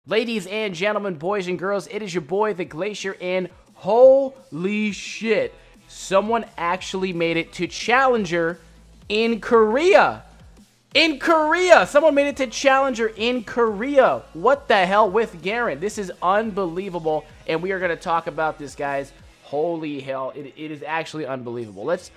Ladies and gentlemen, boys and girls, it is your boy, TheGlacierr, and holy shit, someone actually made it to Challenger in Korea. In Korea! Someone made it to Challenger in Korea. What the hell with Garen? This is unbelievable, and we are going to talk about this, guys. Holy hell, it is actually unbelievable. Let's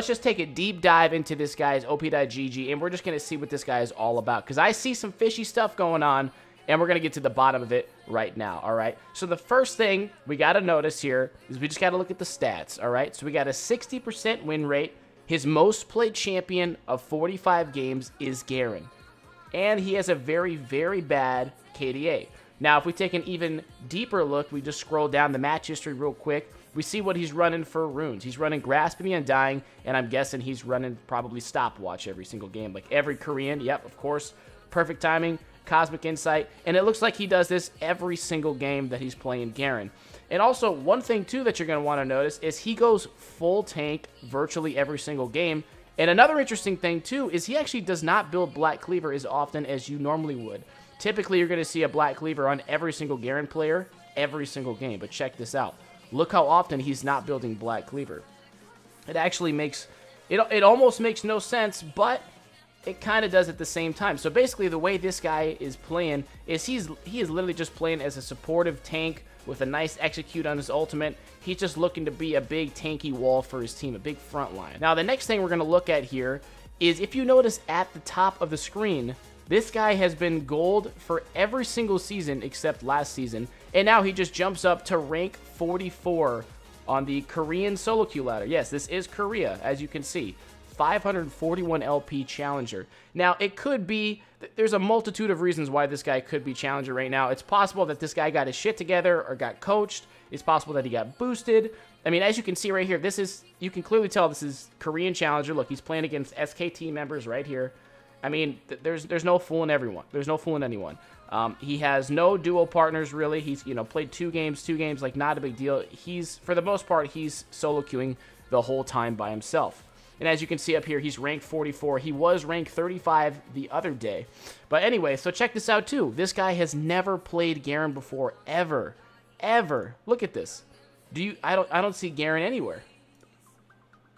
just take a deep dive into this guy's OPGG, and we're just going to see what this guy is all about, because I see some fishy stuff going on, and we're going to get to the bottom of it right now, all right? So the first thing we got to notice here is we just got to look at the stats, all right? So we got a 60% win rate. His most played champion of 45 games is Garen. And he has a very, very bad KDA. Now, if we take an even deeper look, we just scroll down the match history real quick. We see what he's running for runes. He's running Grasping the Undying, and I'm guessing he's running probably Stopwatch every single game. Like every Korean, yep, of course. Perfect timing. Cosmic Insight, and it looks like he does this every single game that he's playing Garen. And also, one thing too that you're going to want to notice is he goes full tank virtually every single game. And another interesting thing too is he actually does not build Black Cleaver as often as you normally would. Typically, you're going to see a Black Cleaver on every single Garen player every single game, but check this out. Look how often he's not building Black Cleaver. It actually makes, it almost makes no sense, but it kind of does at the same time. So basically, the way this guy is playing is he is literally just playing as a supportive tank with a nice execute on his ultimate. He's just looking to be a big tanky wall for his team, a big front line. Now, the next thing we're going to look at here is if you notice at the top of the screen, this guy has been gold for every single season except last season, and now he just jumps up to rank 44 on the Korean solo queue ladder. Yes, this is Korea, as you can see. 541 LP Challenger. Now, it could be, there's a multitude of reasons why this guy could be Challenger right now. It's possible that this guy got his shit together or got coached. It's possible that he got boosted. I mean, as you can see right here, this is, you can clearly tell this is Korean Challenger. Look, he's playing against SKT members right here. I mean, there's no fooling everyone. There's no fooling anyone. He has no duo partners, really. He's, you know, played two games, like, not a big deal. He's, for the most part, he's solo queuing the whole time by himself. And as you can see up here, he's ranked 44. He was ranked 35 the other day. But anyway, so check this out too. This guy has never played Garen before, ever. Ever. Look at this. I don't see Garen anywhere.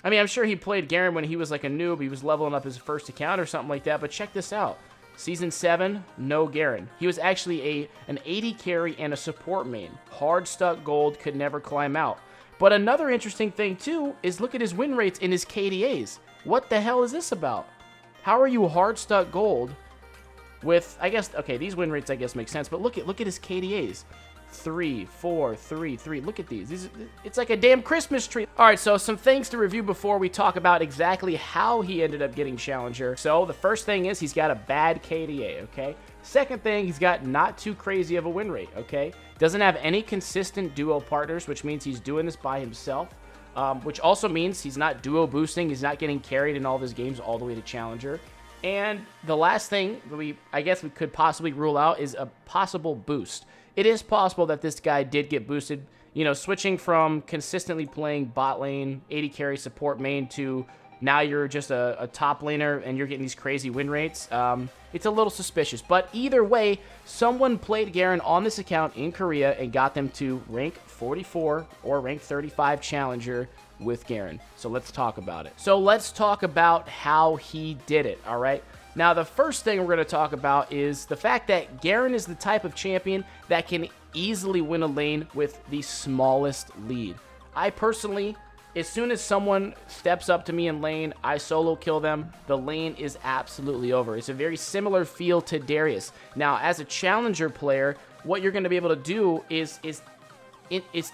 I mean, I'm sure he played Garen when he was like a noob. He was leveling up his first account or something like that. But check this out. Season 7, no Garen. He was actually an 80 carry and a support main. Hard stuck gold, could never climb out. But another interesting thing, too, is look at his win rates and his KDAs. What the hell is this about? How are you hard stuck gold with, I guess, okay, these win rates, I guess, make sense, but look at his KDAs. 3, 4, 3, 3. Look at these. It's like a damn Christmas tree. All right, so some things to review before we talk about exactly how he ended up getting Challenger. So the first thing is he's got a bad KDA, okay? Second thing, he's got not too crazy of a win rate, okay? Doesn't have any consistent duo partners, which means he's doing this by himself, which also means he's not duo boosting. He's not getting carried in all of his games all the way to Challenger. And the last thing I guess we could possibly rule out is a possible boost. It is possible that this guy did get boosted, you know, switching from consistently playing bot lane, 80 carry support main to now you're just a top laner and you're getting these crazy win rates. It's a little suspicious, but either way, someone played Garen on this account in Korea and got them to rank 44 or rank 35 Challenger with Garen. So let's talk about it. So let's talk about how he did it, all right? Now, the first thing we're going to talk about is the fact that Garen is the type of champion that can easily win a lane with the smallest lead. I personally, as soon as someone steps up to me in lane, I solo kill them. The lane is absolutely over. It's a very similar feel to Darius. Now, as a Challenger player, what you're going to be able to do is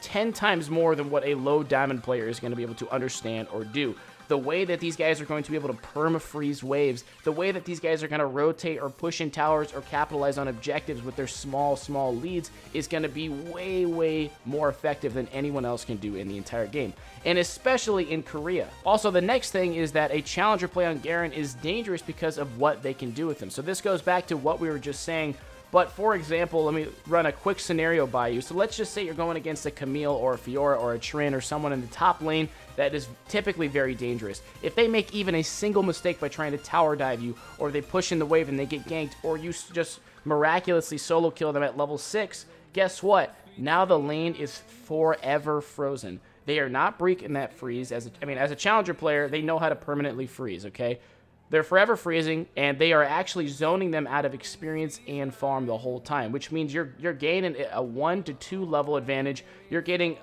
10 times more than what a low diamond player is going to be able to understand or do. The way that these guys are going to be able to perma-freeze waves, the way that these guys are going to rotate or push in towers or capitalize on objectives with their small leads is going to be way, way more effective than anyone else can do in the entire game, and especially in Korea. Also, the next thing is that a Challenger play on Garen is dangerous because of what they can do with him. So this goes back to what we were just saying. But for example, let me run a quick scenario by you. So let's just say you're going against a Camille or a Fiora or a Trin or someone in the top lane that is typically very dangerous. If they make even a single mistake by trying to tower dive you, or they push in the wave and they get ganked, or you just miraculously solo kill them at level 6, guess what? Now the lane is forever frozen. They are not breaking that freeze. As a challenger player, they know how to permanently freeze, okay? They're forever freezing, and they are actually zoning them out of experience and farm the whole time, which means you're gaining a 1 to 2 level advantage. You're getting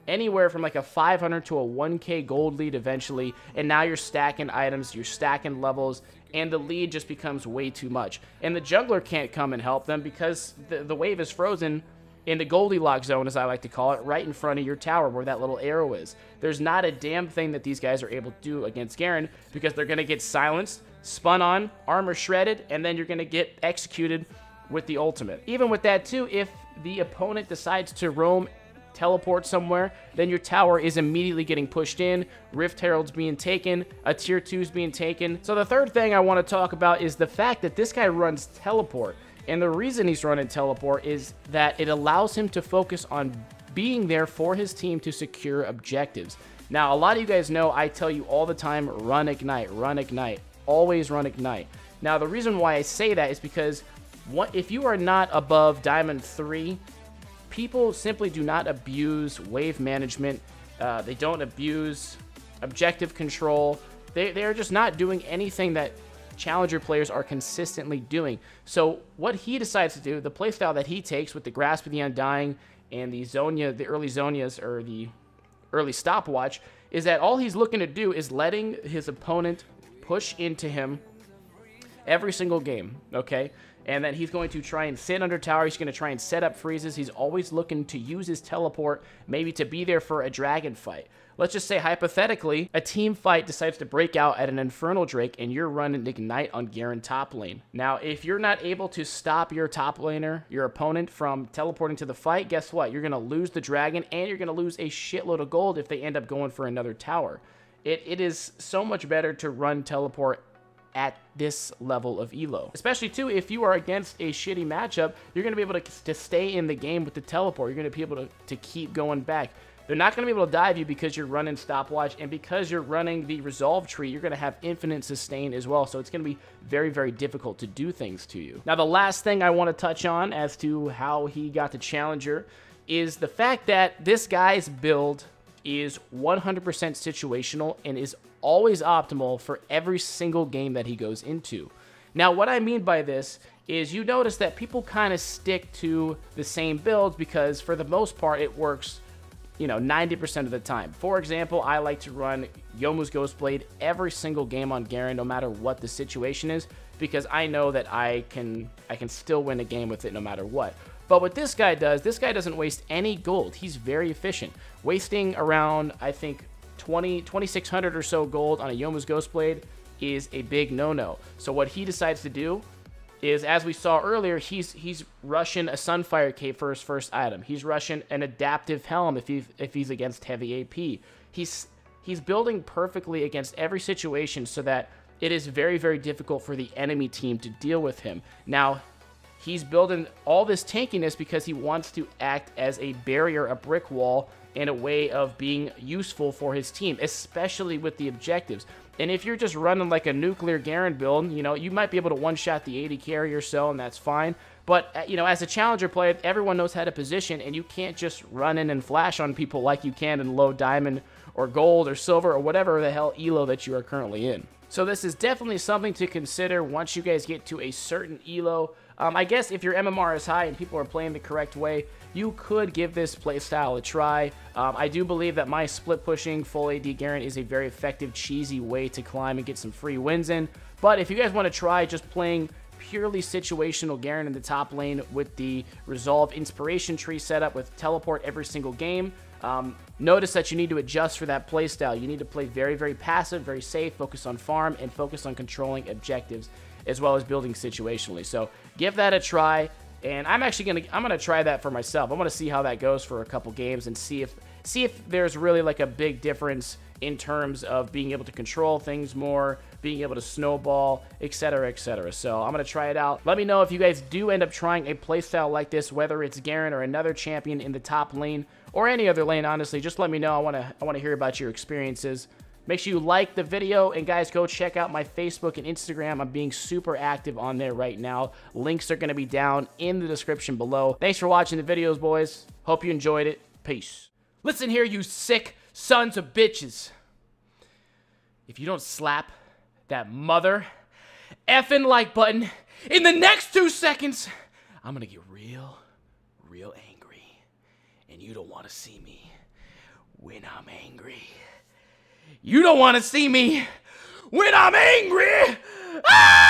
anywhere from like a 500 to a 1k gold lead eventually, and now you're stacking items, you're stacking levels, and the lead just becomes way too much. And the jungler can't come and help them because the wave is frozen in the Goldilocks zone, as I like to call it, right in front of your tower where that little arrow is. There's not a damn thing that these guys are able to do against Garen because they're going to get silenced, spun on, armor shredded, and then you're going to get executed with the ultimate. Even with that too, if the opponent decides to roam, teleport somewhere, then your tower is immediately getting pushed in, Rift Herald's being taken, a tier 2's being taken. So the third thing I want to talk about is the fact that this guy runs teleport. And the reason he's running teleport is that it allows him to focus on being there for his team to secure objectives. Now, a lot of you guys know I tell you all the time, run Ignite, always run Ignite. Now, the reason why I say that is because if you are not above Diamond 3, people simply do not abuse wave management. They don't abuse objective control. They're just not doing anything that challenger players are consistently doing. So what he decides to do, the playstyle that he takes with the Grasp of the Undying and the Zhonya, the early Zhonyas, or the early stopwatch, is that all he's looking to do is letting his opponent push into him every single game, okay? And then he's going to try and sit under tower. He's going to try and set up freezes. He's always looking to use his teleport, maybe to be there for a dragon fight. Let's just say, hypothetically, a team fight decides to break out at an Infernal Drake, and you're running Ignite on Garen top lane. Now, if you're not able to stop your top laner, your opponent, from teleporting to the fight, guess what? You're going to lose the dragon, and you're going to lose a shitload of gold if they end up going for another tower. It is so much better to run teleport at this level of elo. Especially too, if you are against a shitty matchup, you're going to be able to stay in the game with the teleport. You're going to be able to keep going back. They're not going to be able to dive you because you're running stopwatch, and because you're running the resolve tree, you're going to have infinite sustain as well. So it's going to be very, very difficult to do things to you. Now, the last thing I want to touch on as to how he got to challenger is the fact that this guy's build is 100% situational and is always optimal for every single game that he goes into. Now, what I mean by this is you notice that people kind of stick to the same builds because for the most part it works, you know, 90% of the time. For example, I like to run Youmuu's Ghostblade every single game on Garen, no matter what the situation is, because I know that I can still win a game with it no matter what. But what this guy does, this guy doesn't waste any gold. He's very efficient, wasting around, I think, 2,600 or so gold on a Youmuu's Ghostblade is a big no-no. So what he decides to do is, as we saw earlier, he's rushing a Sunfire Cape for his first item. He's rushing an adaptive helm if he's against heavy AP. He's building perfectly against every situation so that it is very, very difficult for the enemy team to deal with him. Now, he's building all this tankiness because he wants to act as a barrier, a brick wall, and a way of being useful for his team, especially with the objectives. And if you're just running like a nuclear Garen build, you know, you might be able to one-shot the 80 carry or so, and that's fine. But, you know, as a challenger player, everyone knows how to position, and you can't just run in and flash on people like you can in low diamond or gold or silver or whatever the hell elo that you are currently in. So this is definitely something to consider once you guys get to a certain elo. I guess if your MMR is high and people are playing the correct way, you could give this playstyle a try. I do believe that my split pushing full AD Garen is a very effective, cheesy way to climb and get some free wins in. But if you guys want to try just playing purely situational Garen in the top lane with the Resolve Inspiration Tree setup with teleport every single game, notice that you need to adjust for that playstyle. You need to play very, very passive, very safe, focus on farm, and focus on controlling objectives as well as building situationally. So give that a try, and I'm gonna try that for myself. I want to see how that goes for a couple games and see if there's really like a big difference in terms of being able to control things more, being able to snowball, etc., etc. So I'm gonna try it out. Let me know if you guys do end up trying a playstyle like this, whether it's Garen or another champion in the top lane or any other lane. Honestly, just let me know. I wanna hear about your experiences. Make sure you like the video, and guys, go check out my Facebook and Instagram. I'm being super active on there right now. Links are going to be down in the description below. Thanks for watching the videos, boys. Hope you enjoyed it. Peace. Listen here, you sick sons of bitches. If you don't slap that mother effing like button in the next 2 seconds, I'm going to get real angry. And you don't want to see me when I'm angry. You don't want to see me when I'm angry. Ah!